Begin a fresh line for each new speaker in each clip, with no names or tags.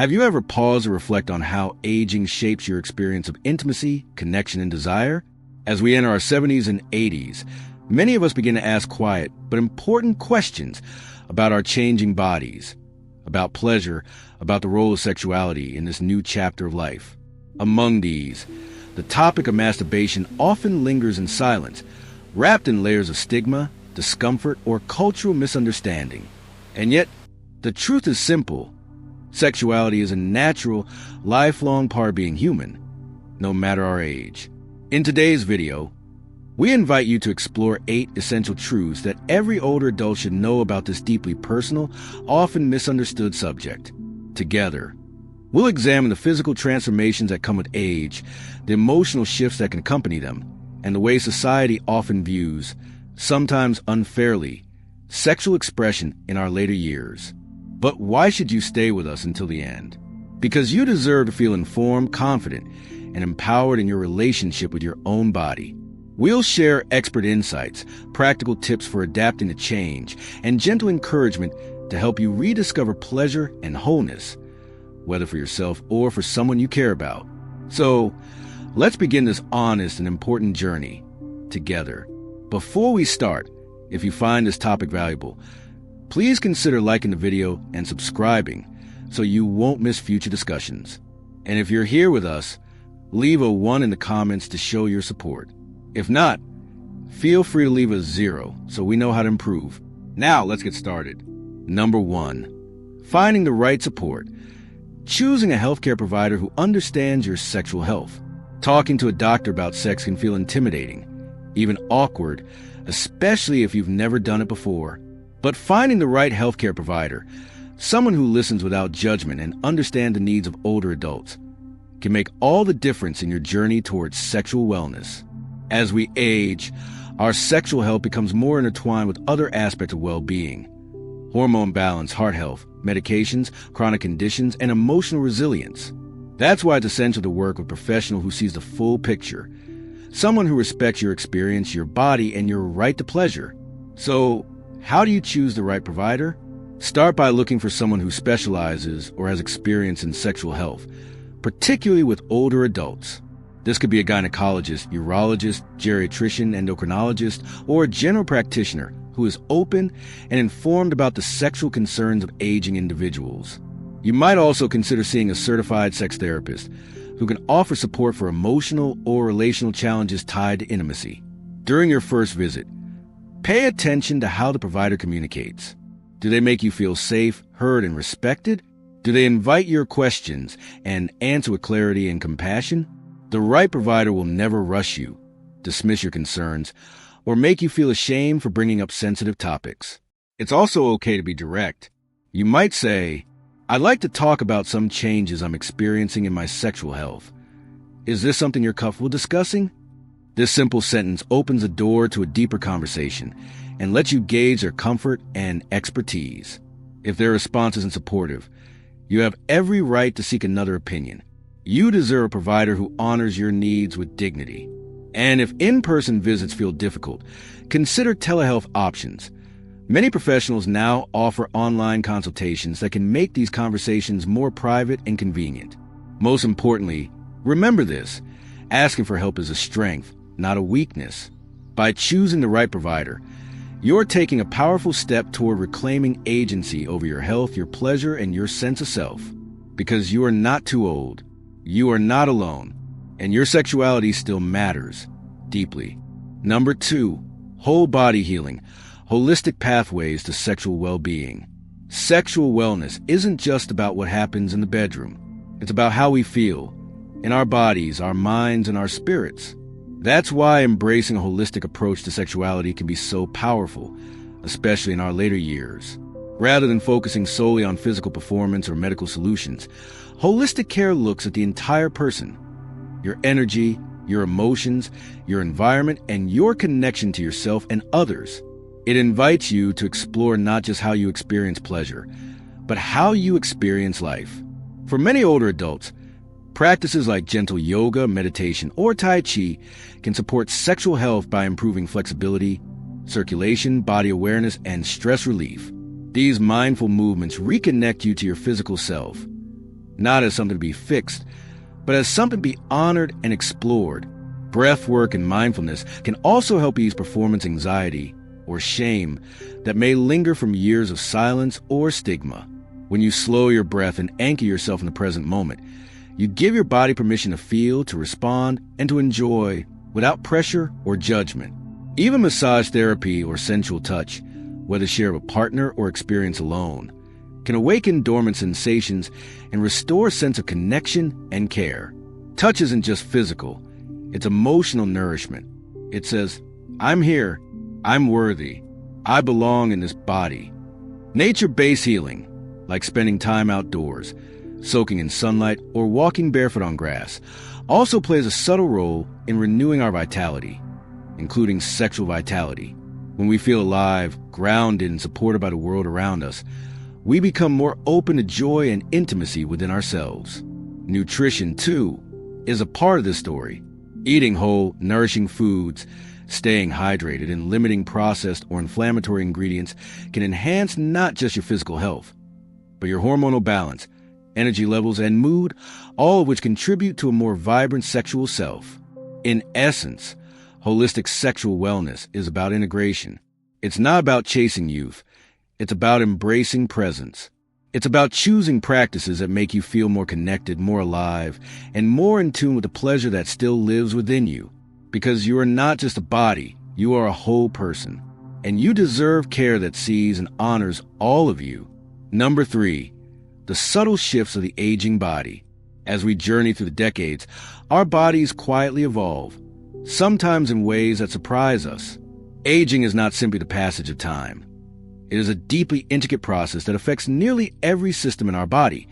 Have you ever paused to reflect on how aging shapes your experience of intimacy, connection, and desire? As we enter our 70s and 80s, many of us begin to ask quiet but important questions about our changing bodies, about pleasure, about the role of sexuality in this new chapter of life. Among these, the topic of masturbation often lingers in silence, wrapped in layers of stigma, discomfort, or cultural misunderstanding. And yet, the truth is simple. Sexuality is a natural, lifelong part of being human, no matter our age. In today's video, we invite you to explore 8 essential truths that every older adult should know about this deeply personal, often misunderstood subject. Together, we'll examine the physical transformations that come with age, the emotional shifts that can accompany them, and the way society often views, sometimes unfairly, sexual expression in our later years. But why should you stay with us until the end? Because you deserve to feel informed, confident, and empowered in your relationship with your own body. We'll share expert insights, practical tips for adapting to change, and gentle encouragement to help you rediscover pleasure and wholeness, whether for yourself or for someone you care about. So, let's begin this honest and important journey together. Before we start, if you find this topic valuable, please consider liking the video and subscribing so you won't miss future discussions. And if you're here with us, leave a 1 in the comments to show your support. If not, feel free to leave a 0 so we know how to improve. Now, let's get started. Number 1, finding the right support. Choosing a healthcare provider who understands your sexual health. Talking to a doctor about sex can feel intimidating, even awkward, especially if you've never done it before. But finding the right healthcare provider, someone who listens without judgment and understands the needs of older adults, can make all the difference in your journey towards sexual wellness. As we age, our sexual health becomes more intertwined with other aspects of well-being. Hormone balance, heart health, medications, chronic conditions, and emotional resilience. That's why it's essential to work with a professional who sees the full picture. Someone who respects your experience, your body, and your right to pleasure. So, how do you choose the right provider? Start by looking for someone who specializes or has experience in sexual health, particularly with older adults. This could be a gynecologist, urologist, geriatrician, endocrinologist, or a general practitioner who is open and informed about the sexual concerns of aging individuals. You might also consider seeing a certified sex therapist who can offer support for emotional or relational challenges tied to intimacy. During your first visit, pay attention to how the provider communicates. Do they make you feel safe, heard, and respected? Do they invite your questions and answer with clarity and compassion? The right provider will never rush you, dismiss your concerns, or make you feel ashamed for bringing up sensitive topics. It's also okay to be direct. You might say, "I'd like to talk about some changes I'm experiencing in my sexual health. Is this something you're comfortable discussing?" This simple sentence opens the door to a deeper conversation and lets you gauge their comfort and expertise. If their response isn't supportive, you have every right to seek another opinion. You deserve a provider who honors your needs with dignity. And if in-person visits feel difficult, consider telehealth options. Many professionals now offer online consultations that can make these conversations more private and convenient. Most importantly, remember this: asking for help is a strength, not a weakness. By choosing the right provider, you're taking a powerful step toward reclaiming agency over your health, your pleasure, and your sense of self. Because you are not too old, you are not alone, and your sexuality still matters deeply. Number 2, whole body healing, holistic pathways to sexual well-being. Sexual wellness isn't just about what happens in the bedroom. It's about how we feel, in our bodies, our minds, and our spirits. That's why embracing a holistic approach to sexuality can be so powerful, especially in our later years. Rather than focusing solely on physical performance or medical solutions, holistic care looks at the entire person: your energy, your emotions, your environment, and your connection to yourself and others. It invites you to explore not just how you experience pleasure, but how you experience life. For many older adults, practices like gentle yoga, meditation, or Tai Chi can support sexual health by improving flexibility, circulation, body awareness, and stress relief. These mindful movements reconnect you to your physical self, not as something to be fixed, but as something to be honored and explored. Breath work and mindfulness can also help ease performance anxiety or shame that may linger from years of silence or stigma. When you slow your breath and anchor yourself in the present moment, you give your body permission to feel, to respond, and to enjoy without pressure or judgment. Even massage therapy or sensual touch, whether shared with a partner or experienced alone, can awaken dormant sensations and restore a sense of connection and care. Touch isn't just physical, it's emotional nourishment. It says, I'm here, I'm worthy, I belong in this body. Nature-based healing, like spending time outdoors, soaking in sunlight, or walking barefoot on grass, also plays a subtle role in renewing our vitality, including sexual vitality. When we feel alive, grounded, and supported by the world around us, we become more open to joy and intimacy within ourselves. Nutrition, too, is a part of this story. Eating whole, nourishing foods, staying hydrated, and limiting processed or inflammatory ingredients can enhance not just your physical health, but your hormonal balance, energy levels, and mood, all of which contribute to a more vibrant sexual self. In essence, holistic sexual wellness is about integration. It's not about chasing youth. It's about embracing presence. It's about choosing practices that make you feel more connected, more alive, and more in tune with the pleasure that still lives within you. Because you are not just a body, you are a whole person. And you deserve care that sees and honors all of you. Number 3, the subtle shifts of the aging body. As we journey through the decades, our bodies quietly evolve, sometimes in ways that surprise us. Aging is not simply the passage of time. It is a deeply intricate process that affects nearly every system in our body,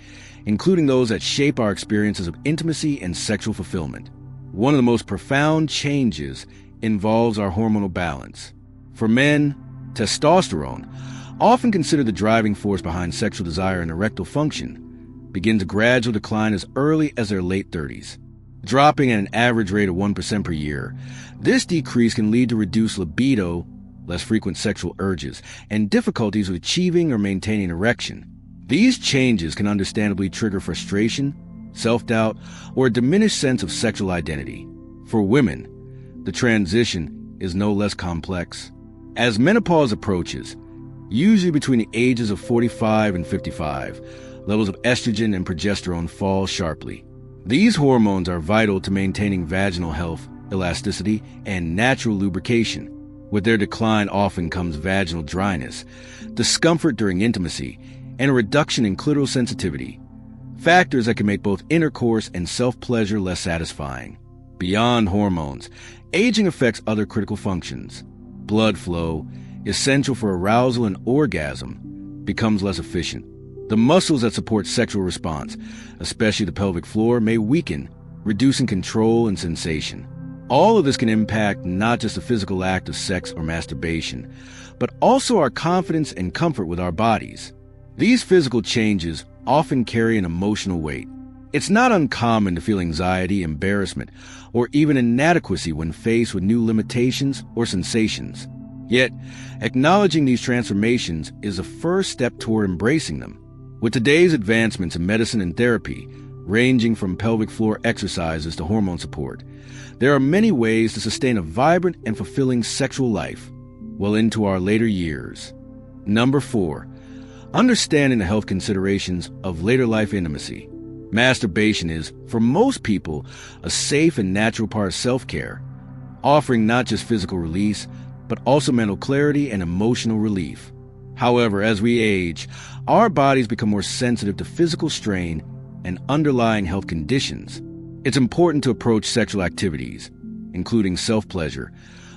including those that shape our experiences of intimacy and sexual fulfillment. One of the most profound changes involves our hormonal balance. For men, testosterone, often considered the driving force behind sexual desire and erectile function, begins a gradual decline as early as their late 30s. Dropping at an average rate of 1% per year, this decrease can lead to reduced libido, less frequent sexual urges, and difficulties with achieving or maintaining erection. These changes can understandably trigger frustration, self-doubt, or a diminished sense of sexual identity. For women, the transition is no less complex. As menopause approaches, usually between the ages of 45 and 55, levels of estrogen and progesterone fall sharply. These hormones are vital to maintaining vaginal health, elasticity, and natural lubrication. With their decline often comes vaginal dryness, discomfort during intimacy, and a reduction in clitoral sensitivity, factors that can make both intercourse and self-pleasure less satisfying. Beyond hormones, aging affects other critical functions. Blood flow, essential for arousal and orgasm, becomes less efficient. The muscles that support sexual response, especially the pelvic floor, may weaken, reducing control and sensation. All of this can impact not just the physical act of sex or masturbation, but also our confidence and comfort with our bodies. These physical changes often carry an emotional weight. It's not uncommon to feel anxiety, embarrassment, or even inadequacy when faced with new limitations or sensations. Yet, acknowledging these transformations is a first step toward embracing them. With today's advancements in medicine and therapy, ranging from pelvic floor exercises to hormone support, there are many ways to sustain a vibrant and fulfilling sexual life well into our later years. Number 4, understanding the health considerations of later life intimacy. Masturbation is, for most people, a safe and natural part of self-care, offering not just physical release, but also mental clarity and emotional relief. However, as we age, our bodies become more sensitive to physical strain and underlying health conditions. It's important to approach sexual activities, including self-pleasure,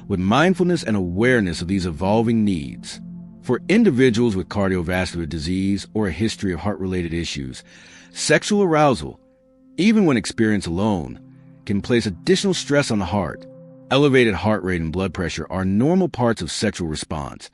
with mindfulness and awareness of these evolving needs. For individuals with cardiovascular disease or a history of heart-related issues, sexual arousal, even when experienced alone, can place additional stress on the heart. Elevated heart rate and blood pressure are normal parts of sexual response,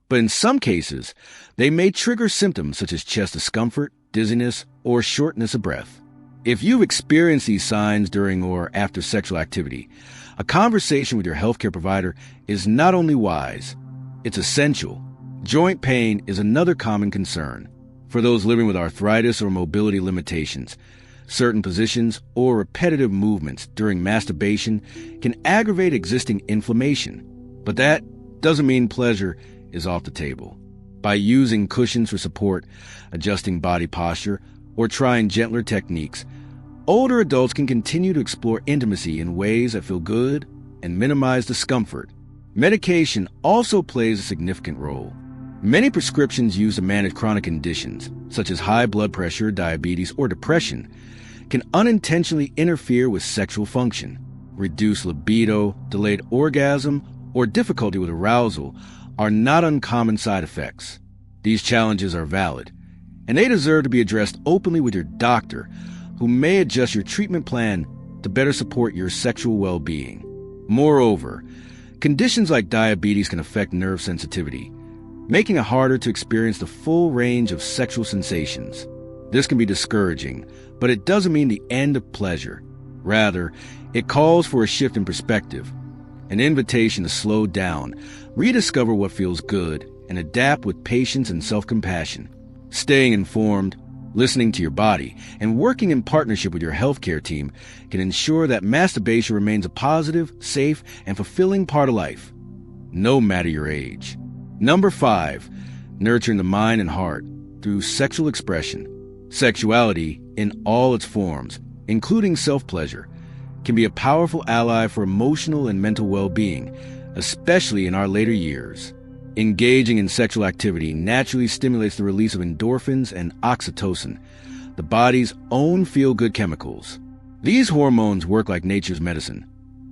but in some cases, they may trigger symptoms such as chest discomfort, dizziness, or shortness of breath. If you've experienced these signs during or after sexual activity, a conversation with your healthcare provider is not only wise, it's essential. Joint pain is another common concern. For those living with arthritis or mobility limitations, certain positions or repetitive movements during masturbation can aggravate existing inflammation. But that doesn't mean pleasure is off the table. By using cushions for support, adjusting body posture, or trying gentler techniques, older adults can continue to explore intimacy in ways that feel good and minimize discomfort. Medication also plays a significant role. Many prescriptions used to manage chronic conditions, such as high blood pressure, diabetes, or depression, can unintentionally interfere with sexual function. Reduced libido, delayed orgasm, or difficulty with arousal are not uncommon side effects. These challenges are valid, and they deserve to be addressed openly with your doctor, who may adjust your treatment plan to better support your sexual well-being. Moreover, conditions like diabetes can affect nerve sensitivity, making it harder to experience the full range of sexual sensations. This can be discouraging, but it doesn't mean the end of pleasure. Rather, it calls for a shift in perspective, an invitation to slow down, rediscover what feels good, and adapt with patience and self-compassion. Staying informed, listening to your body, and working in partnership with your healthcare team can ensure that masturbation remains a positive, safe, and fulfilling part of life, no matter your age. Number 5, nurturing the mind and heart through sexual expression. Sexuality, in all its forms, including self-pleasure, can be a powerful ally for emotional and mental well-being, especially in our later years. Engaging in sexual activity naturally stimulates the release of endorphins and oxytocin, the body's own feel-good chemicals. These hormones work like nature's medicine.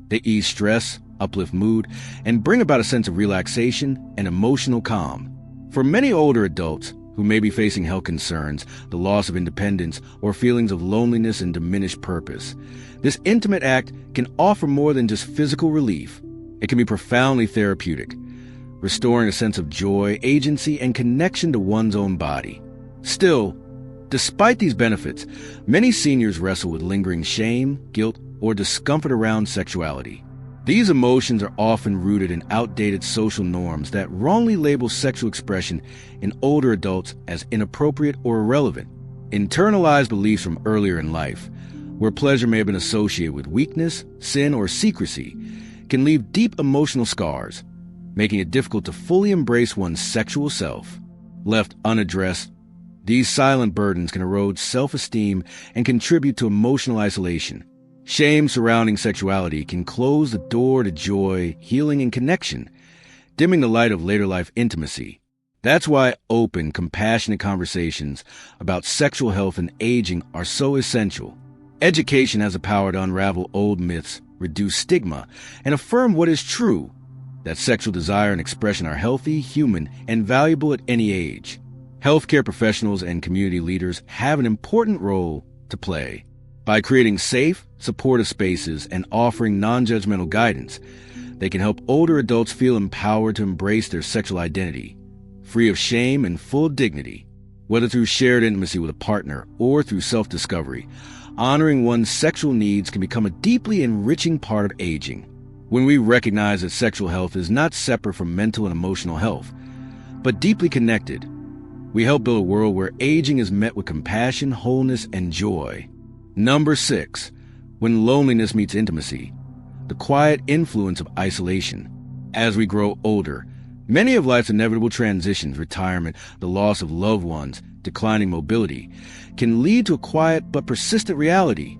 They ease stress, uplift mood, and bring about a sense of relaxation and emotional calm. For many older adults who may be facing health concerns, the loss of independence, or feelings of loneliness and diminished purpose, this intimate act can offer more than just physical relief. It can be profoundly therapeutic, restoring a sense of joy, agency, and connection to one's own body. Still, despite these benefits, many seniors wrestle with lingering shame, guilt, or discomfort around sexuality. These emotions are often rooted in outdated social norms that wrongly label sexual expression in older adults as inappropriate or irrelevant. Internalized beliefs from earlier in life, where pleasure may have been associated with weakness, sin, or secrecy, can leave deep emotional scars, making it difficult to fully embrace one's sexual self. Left unaddressed, these silent burdens can erode self-esteem and contribute to emotional isolation. Shame surrounding sexuality can close the door to joy, healing, and connection, dimming the light of later life intimacy. That's why open, compassionate conversations about sexual health and aging are so essential. Education has the power to unravel old myths, reduce stigma, and affirm what is true, that sexual desire and expression are healthy, human, and valuable at any age. Healthcare professionals and community leaders have an important role to play. By creating safe, supportive spaces and offering non-judgmental guidance, they can help older adults feel empowered to embrace their sexual identity, free of shame and full dignity. Whether through shared intimacy with a partner or through self-discovery, honoring one's sexual needs can become a deeply enriching part of aging. When we recognize that sexual health is not separate from mental and emotional health, but deeply connected, we help build a world where aging is met with compassion, wholeness, and joy. Number 6, when loneliness meets intimacy, the quiet influence of isolation. As we grow older, many of life's inevitable transitions, retirement, the loss of loved ones, declining mobility, can lead to a quiet but persistent reality: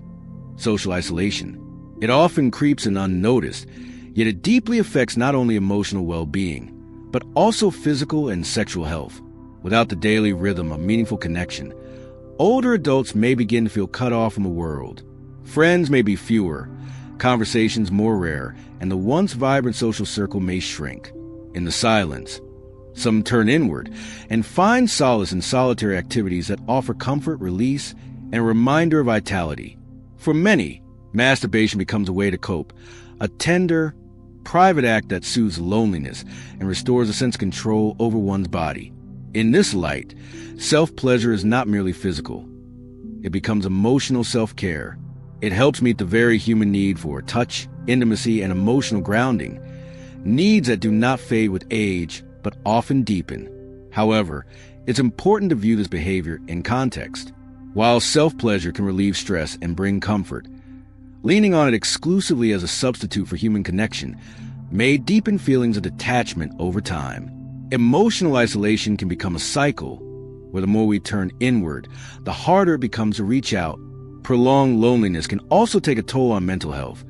social isolation. It often creeps in unnoticed, yet it deeply affects not only emotional well-being, but also physical and sexual health. Without the daily rhythm of meaningful connection, older adults may begin to feel cut off from the world. Friends may be fewer, conversations more rare, and the once vibrant social circle may shrink. In the silence, some turn inward and find solace in solitary activities that offer comfort, release, and a reminder of vitality. For many, masturbation becomes a way to cope, a tender, private act that soothes loneliness and restores a sense of control over one's body. In this light, self-pleasure is not merely physical. It becomes emotional self-care. It helps meet the very human need for touch, intimacy, and emotional grounding, needs that do not fade with age, but often deepen. However, It's important to view this behavior in context. While self-pleasure can relieve stress and bring comfort, leaning on it exclusively as a substitute for human connection may deepen feelings of detachment over time. Emotional isolation can become a cycle, where the more we turn inward, the harder it becomes to reach out. Prolonged loneliness can also take a toll on mental health,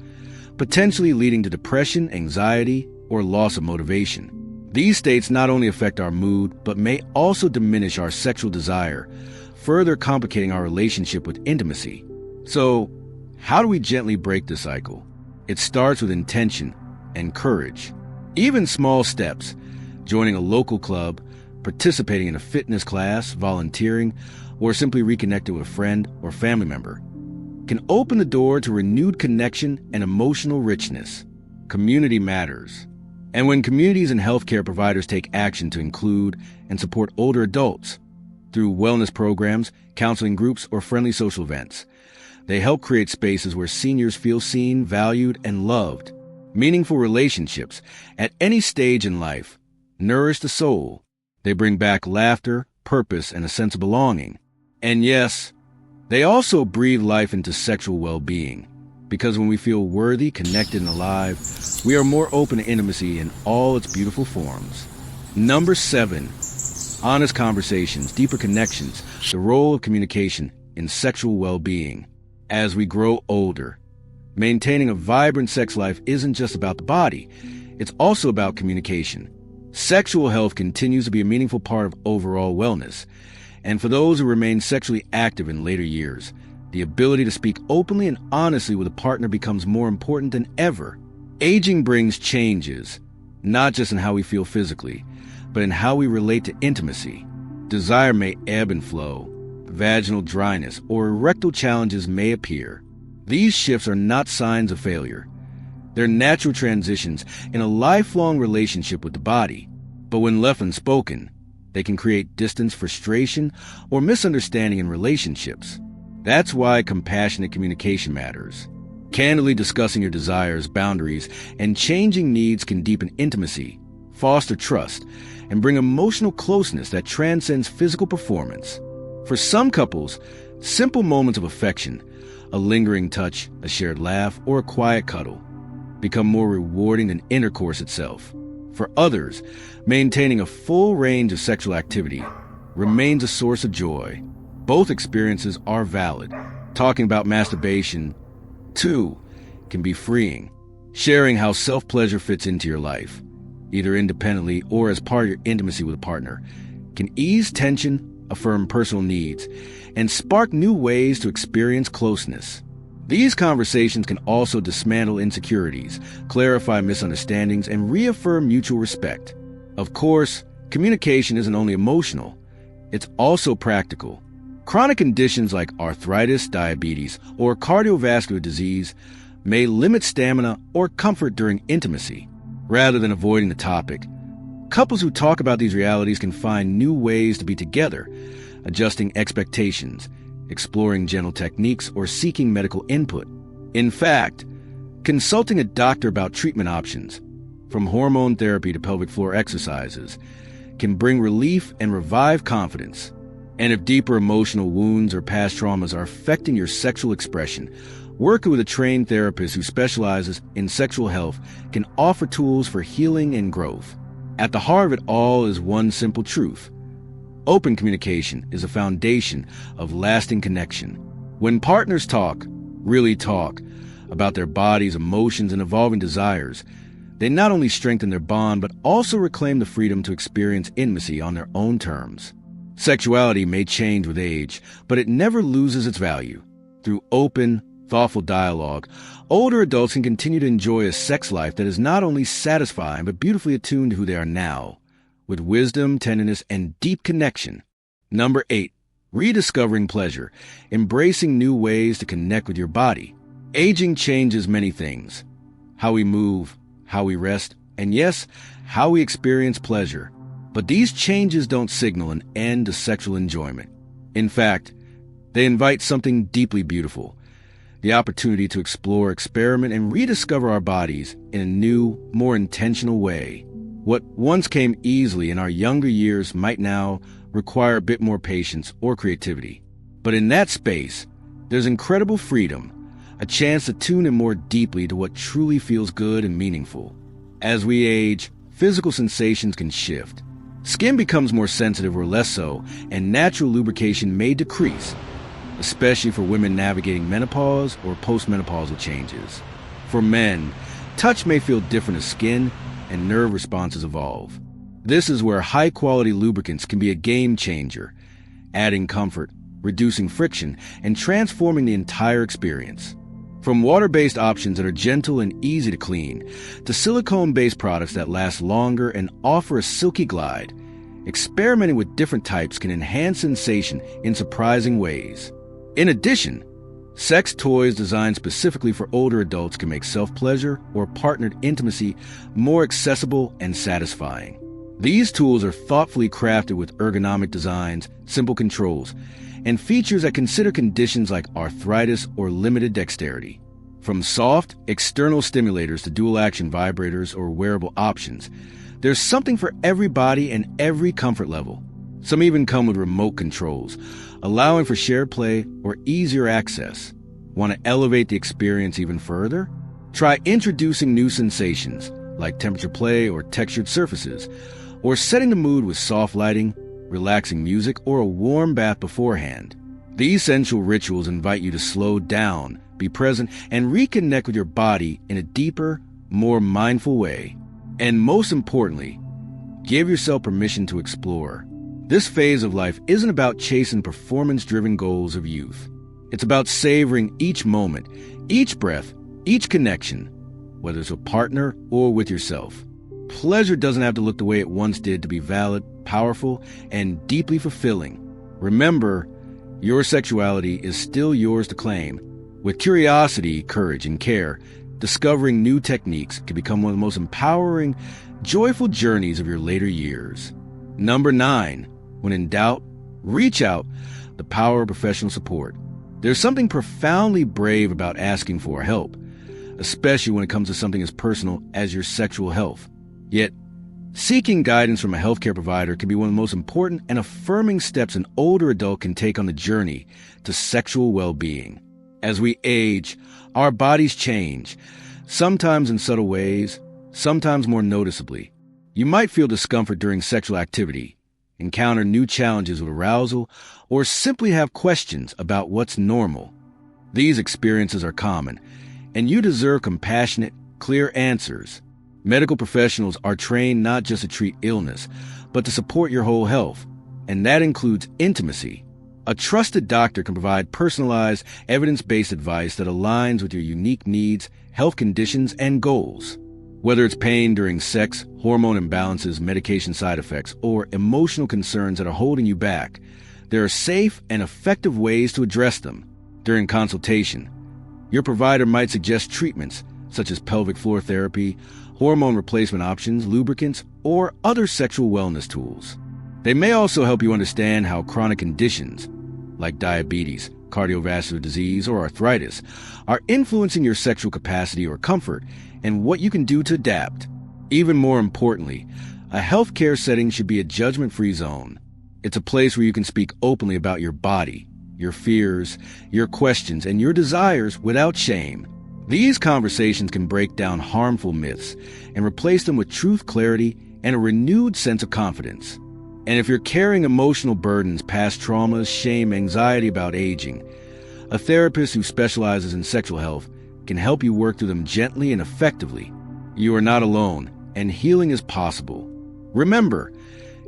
potentially leading to depression, anxiety, or loss of motivation. These states not only affect our mood, but may also diminish our sexual desire, further complicating our relationship with intimacy. So, how do we gently break the cycle? It starts with intention and courage. Even small steps, joining a local club, participating in a fitness class, volunteering, or simply reconnecting with a friend or family member, can open the door to renewed connection and emotional richness. Community matters. And when communities and healthcare providers take action to include and support older adults through wellness programs, counseling groups, or friendly social events, they help create spaces where seniors feel seen, valued, and loved. Meaningful relationships at any stage in life nourish the soul. They bring back laughter, purpose, and a sense of belonging. And yes, they also breathe life into sexual well-being, because when we feel worthy, connected, and alive, we are more open to intimacy in all its beautiful forms. Number 7, honest conversations, deeper connections, the role of communication in sexual well-being. As we grow older, maintaining a vibrant sex life isn't just about the body, it's also about communication. Sexual health continues to be a meaningful part of overall wellness, and for those who remain sexually active in later years, the ability to speak openly and honestly with a partner becomes more important than ever. Aging brings changes, not just in how we feel physically, but in how we relate to intimacy. Desire may ebb and flow, vaginal dryness, or erectile challenges may appear. These shifts are not signs of failure. They're natural transitions in a lifelong relationship with the body. But when left unspoken, they can create distance, frustration, or misunderstanding in relationships. That's why compassionate communication matters. Candidly discussing your desires, boundaries, and changing needs can deepen intimacy, foster trust, and bring emotional closeness that transcends physical performance. For some couples, simple moments of affection, a lingering touch, a shared laugh, or a quiet cuddle, become more rewarding than intercourse itself. For others, maintaining a full range of sexual activity remains a source of joy. Both experiences are valid. Talking about masturbation, too, can be freeing. Sharing how self-pleasure fits into your life, either independently or as part of your intimacy with a partner, can ease tension, affirm personal needs, and spark new ways to experience closeness. These conversations can also dismantle insecurities, clarify misunderstandings, and reaffirm mutual respect. Of course, communication isn't only emotional, it's also practical. Chronic conditions like arthritis, diabetes, or cardiovascular disease may limit stamina or comfort during intimacy. Rather than avoiding the topic, couples who talk about these realities can find new ways to be together, adjusting expectations, exploring gentle techniques, or seeking medical input. In fact, consulting a doctor about treatment options, from hormone therapy to pelvic floor exercises, can bring relief and revive confidence. And if deeper emotional wounds or past traumas are affecting your sexual expression, working with a trained therapist who specializes in sexual health can offer tools for healing and growth. At the heart of it all is one simple truth. Open communication is a foundation of lasting connection. When partners talk, really talk, about their bodies, emotions, and evolving desires, they not only strengthen their bond, but also reclaim the freedom to experience intimacy on their own terms. Sexuality may change with age, but it never loses its value. Through open, thoughtful dialogue, older adults can continue to enjoy a sex life that is not only satisfying, but beautifully attuned to who they are now, with wisdom, tenderness, and deep connection. Number 8, rediscovering pleasure, embracing new ways to connect with your body. Aging changes many things: how we move, how we rest, and yes, how we experience pleasure. But these changes don't signal an end to sexual enjoyment. In fact, they invite something deeply beautiful: the opportunity to explore, experiment, and rediscover our bodies in a new, more intentional way. What once came easily in our younger years might now require a bit more patience or creativity. But in that space, there's incredible freedom, a chance to tune in more deeply to what truly feels good and meaningful. As we age, physical sensations can shift. Skin becomes more sensitive or less so, and natural lubrication may decrease, especially for women navigating menopause or postmenopausal changes. For men, touch may feel different as skin and nerve responses evolve. This is where high-quality lubricants can be a game changer, adding comfort, reducing friction, and transforming the entire experience. From water-based options that are gentle and easy to clean, to silicone-based products that last longer and offer a silky glide, experimenting with different types can enhance sensation in surprising ways. In addition, sex toys designed specifically for older adults can make self-pleasure or partnered intimacy more accessible and satisfying. These tools are thoughtfully crafted with ergonomic designs, simple controls, and features that consider conditions like arthritis or limited dexterity. From soft, external stimulators to dual-action vibrators or wearable options, there's something for every body and every comfort level. Some even come with remote controls, allowing for shared play or easier access. Want to elevate the experience even further? Try introducing new sensations, like temperature play or textured surfaces, or setting the mood with soft lighting, relaxing music, or a warm bath beforehand. These sensual rituals invite you to slow down, be present, and reconnect with your body in a deeper, more mindful way. And most importantly, give yourself permission to explore. This phase of life isn't about chasing performance-driven goals of youth. It's about savoring each moment, each breath, each connection, whether it's with a partner or with yourself. Pleasure doesn't have to look the way it once did to be valid, powerful, and deeply fulfilling. Remember, your sexuality is still yours to claim. With curiosity, courage, and care, discovering new techniques can become one of the most empowering, joyful journeys of your later years. Number 9, when in doubt, reach out. The power of professional support. There's something profoundly brave about asking for help, especially when it comes to something as personal as your sexual health. Yet, seeking guidance from a healthcare provider can be one of the most important and affirming steps an older adult can take on the journey to sexual well-being. As we age, our bodies change, sometimes in subtle ways, sometimes more noticeably. You might feel discomfort during sexual activity, encounter new challenges with arousal, or simply have questions about what's normal. These experiences are common, and you deserve compassionate, clear answers. Medical professionals are trained not just to treat illness, but to support your whole health, and that includes intimacy. A trusted doctor can provide personalized, evidence-based advice that aligns with your unique needs, health conditions, and goals. Whether it's pain during sex, hormone imbalances, medication side effects, or emotional concerns that are holding you back, there are safe and effective ways to address them. During consultation, your provider might suggest treatments such as pelvic floor therapy, hormone replacement options, lubricants, or other sexual wellness tools. They may also help you understand how chronic conditions, like diabetes, cardiovascular disease, or arthritis, are influencing your sexual capacity or comfort, and what you can do to adapt. Even more importantly, a healthcare setting should be a judgment-free zone. It's a place where you can speak openly about your body, your fears, your questions, and your desires without shame. These conversations can break down harmful myths and replace them with truth, clarity, and a renewed sense of confidence. And if you're carrying emotional burdens, past traumas, shame, anxiety about aging, a therapist who specializes in sexual health can help you work through them gently and effectively. You are not alone, and healing is possible. Remember,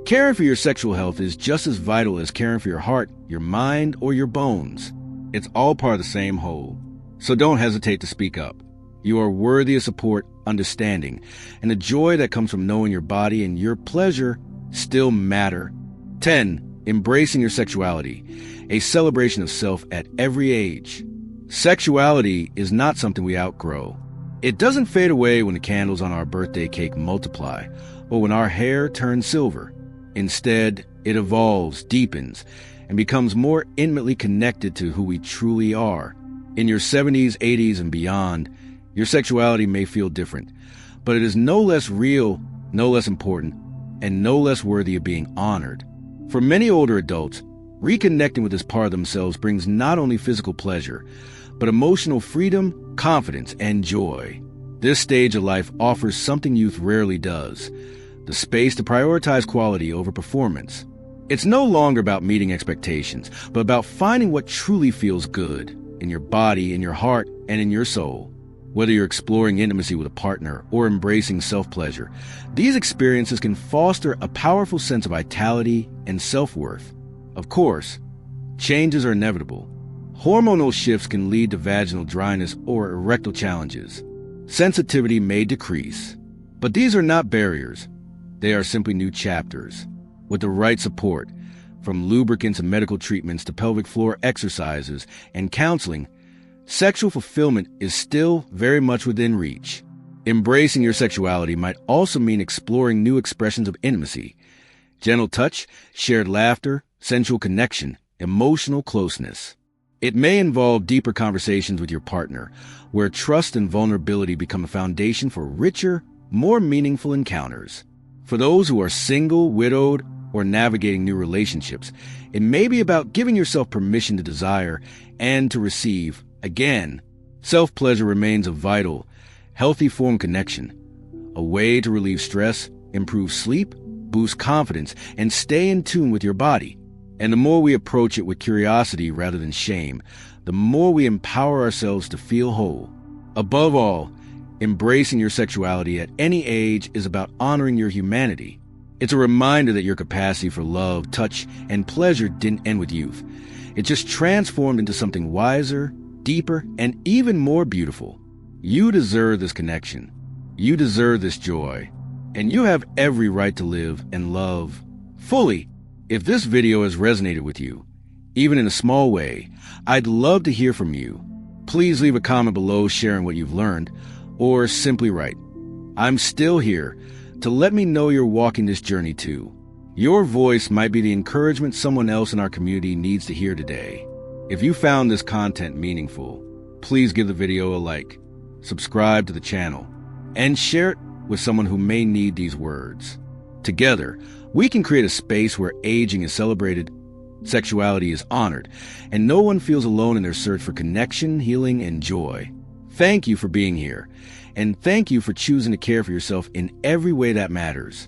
caring for your sexual health is just as vital as caring for your heart, your mind, or your bones. It's all part of the same whole. So don't hesitate to speak up. You are worthy of support, understanding, and the joy that comes from knowing your body and your pleasure still matter. 10. Embracing your sexuality, a celebration of self at every age. Sexuality is not something we outgrow. It doesn't fade away when the candles on our birthday cake multiply, or when our hair turns silver. Instead, it evolves, deepens, and becomes more intimately connected to who we truly are. In your 70s, 80s, and beyond, your sexuality may feel different, but it is no less real, no less important, and no less worthy of being honored. For many older adults, reconnecting with this part of themselves brings not only physical pleasure, but emotional freedom, confidence, and joy. This stage of life offers something youth rarely does: the space to prioritize quality over performance. It's no longer about meeting expectations, but about finding what truly feels good in your body, in your heart, and in your soul. Whether you're exploring intimacy with a partner or embracing self-pleasure, these experiences can foster a powerful sense of vitality and self-worth. Of course, changes are inevitable. Hormonal shifts can lead to vaginal dryness or erectile challenges. Sensitivity may decrease, but these are not barriers. They are simply new chapters. With the right support, from lubricants and medical treatments to pelvic floor exercises and counseling, sexual fulfillment is still very much within reach. Embracing your sexuality might also mean exploring new expressions of intimacy: gentle touch, shared laughter, sensual connection, emotional closeness. It may involve deeper conversations with your partner, where trust and vulnerability become a foundation for richer, more meaningful encounters. For those who are single, widowed, or navigating new relationships, it may be about giving yourself permission to desire and to receive. Again, self-pleasure remains a vital, healthy form of connection, a way to relieve stress, improve sleep, boost confidence, and stay in tune with your body. And the more we approach it with curiosity rather than shame, the more we empower ourselves to feel whole. Above all, embracing your sexuality at any age is about honoring your humanity. It's a reminder that your capacity for love, touch, and pleasure didn't end with youth. It just transformed into something wiser, deeper, and even more beautiful. You deserve this connection. You deserve this joy. And you have every right to live and love fully. If this video has resonated with you, even in a small way, I'd love to hear from you. Please leave a comment below sharing what you've learned, or simply write, "I'm still here," to let me know you're walking this journey too. Your voice might be the encouragement someone else in our community needs to hear today. If you found this content meaningful, please give the video a like, subscribe to the channel, and share it with someone who may need these words. Together, we can create a space where aging is celebrated, sexuality is honored, and no one feels alone in their search for connection, healing, and joy. Thank you for being here, and thank you for choosing to care for yourself in every way that matters.